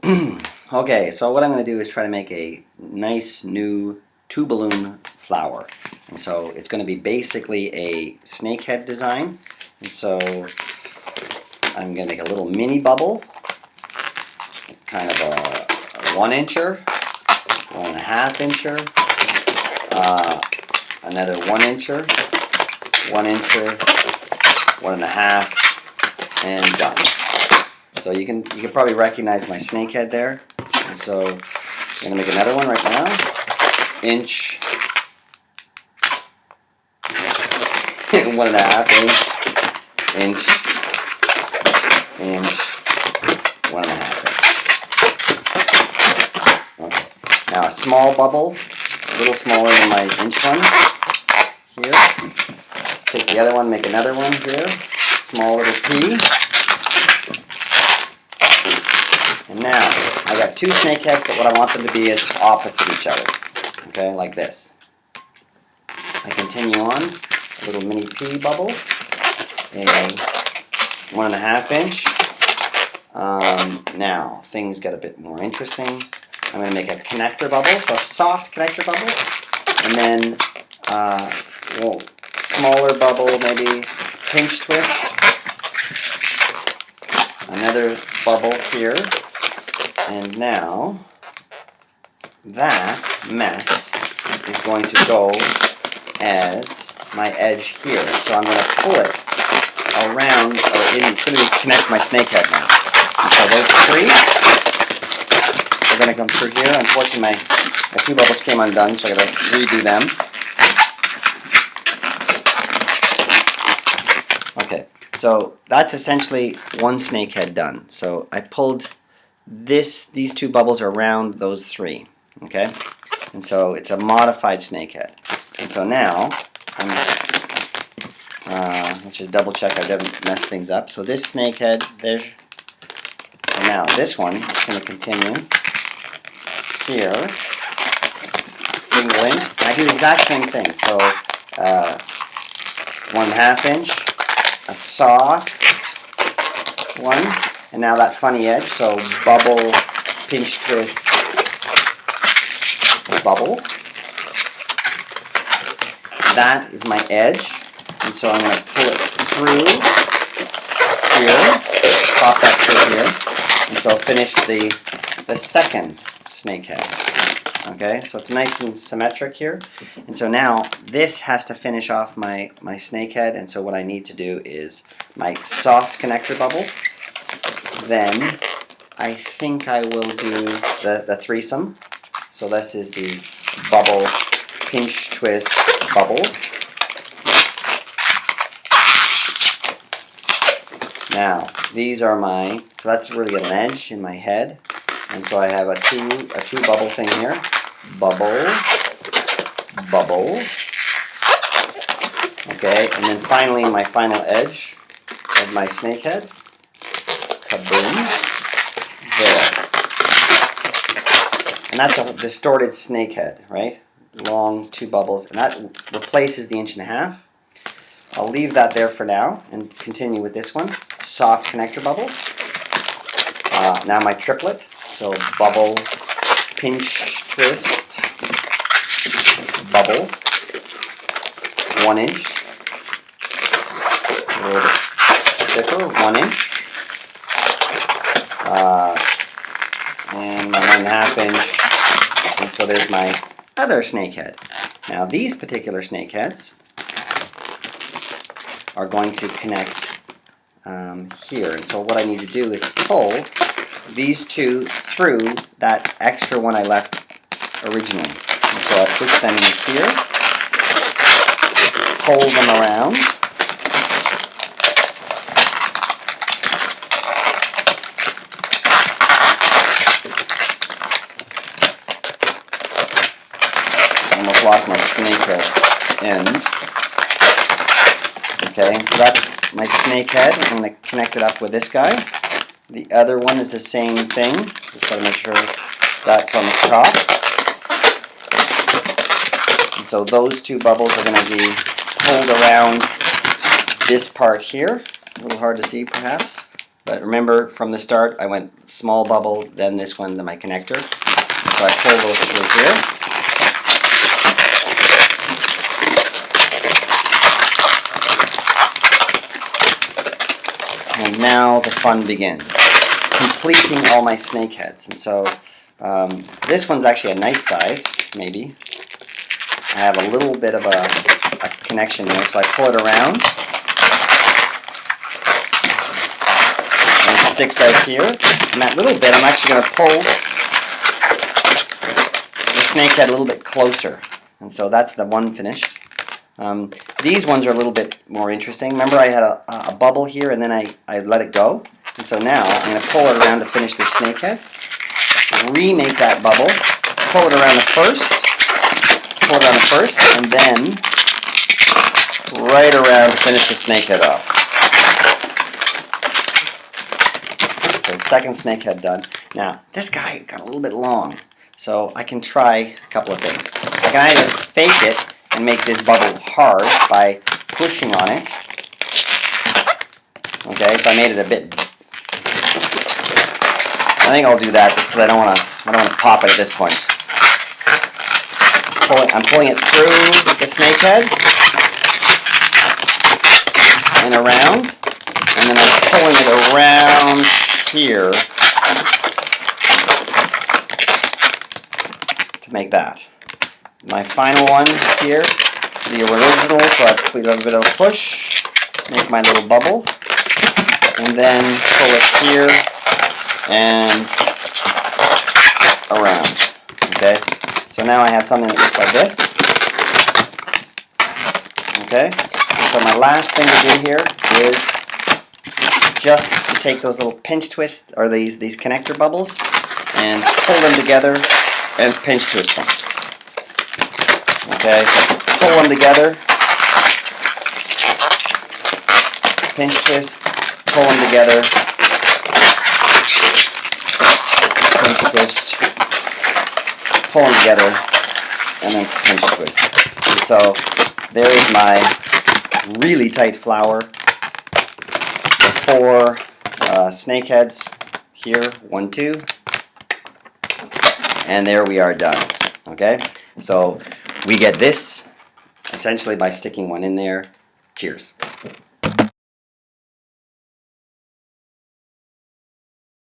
Okay, so what I'm going to do is try to make a nice new 2-balloon flower. And so it's going to be basically a snakehead design. And so I'm going to make a little mini bubble, kind of a 1-incher, 1.5-incher, another 1-incher, 1-incher, 1.5, and done. So you can probably recognize my snakehead there. And so I'm going to make another one right now. Inch, 1.5 inch, 1.5 inch. Okay. Now a small bubble, a little smaller than my inch one here. Take the other one, make another one here. Small little pea. And now, I got two snakeheads, but what I want them to be is opposite each other. Okay, like this. I continue on, a little mini pea bubble, a 1.5 inch. Now, things get a bit more interesting. I'm going to make a connector bubble, so a soft connector bubble. And then, a little smaller bubble, maybe pinch twist. Another bubble here. And now, that mess is going to go as my edge here. So I'm going to pull it around, it's going to connect my snakehead now. And so those three are going to come through here. Unfortunately, my two bubbles came undone, so I got to redo them. Okay, so that's essentially one snakehead done. So I pulled these two bubbles are around those three, okay? And so it's a modified snakehead. And so now, let's just double check I didn't mess things up. So this snakehead, so now this one is going to continue here, single inch, and I do the exact same thing. So 1.5 inch, a soft one, and now that funny edge, so bubble, pinch twist, bubble. That is my edge, and so I'm going to pull it through here, pop that through here, and so I'll finish the second snakehead. Okay, so it's nice and symmetric here, and so now this has to finish off my snakehead, and so what I need to do is my soft connector bubble. Then I think I will do the threesome. So this is the bubble, pinch twist, bubble. Now these are so that's really got an edge in my head, and so I have a two bubble thing here. Bubble, bubble. Okay, and then finally my final edge of my snakehead. Kaboom. There. And that's a distorted snakehead, right? Long, two bubbles, and that replaces the 1.5 inch. I'll leave that there for now and continue with this one. Soft connector bubble. Now my triplet. So bubble, pinch twist, bubble, 1 inch. A little bit stiffer, 1 inch. And my 1.5 inch, and so there's my other snakehead. Now these particular snakeheads are going to connect here, and so what I need to do is pull these two through that extra one I left originally. And so I push them in here, pull them around. Almost lost my snakehead end. Okay, so that's my snakehead. I'm going to connect it up with this guy. The other one is the same thing. Just got to make sure that's on the top. And so those two bubbles are going to be pulled around this part here. A little hard to see perhaps. But remember, from the start, I went small bubble, then this one, then my connector. So I pull those through here. And now the fun begins. Completing all my snake heads. And so this one's actually a nice size, maybe. I have a little bit of a connection there, so I pull it around. And it sticks out here. And that little bit, I'm actually going to pull the snake head a little bit closer. And so that's the one finished. These ones are a little bit more interesting. Remember I had a bubble here and then I let it go. And so now I'm going to pull it around to finish the snake head. Remake that bubble. Pull it around the first. Pull it around the first. And then right around to finish the snake head off. So second snake head done. Now this guy got a little bit long. So I can try a couple of things. I can either fake it and make this bubble hard by pushing on it. Okay, so I made it a bit. I think I'll do that just because I don't want to pop it at this point. I'm pulling it through the snake head and around, and then I'm pulling it around here to make that. My final one here, the original, so I put a bit of a push, make my little bubble, and then pull it here and around. Okay, so now I have something that looks like this. Okay, so my last thing to do here is just to take those little pinch twists, or these connector bubbles, and pull them together and pinch twist them. Okay, so pull them together, pinch twist, pull them together, pinch twist, pull them together, and then pinch twist. And so there is my really tight flower. The 4 snake heads here, 1, 2, and there we are done. Okay, so we get this essentially by sticking one in there. Cheers.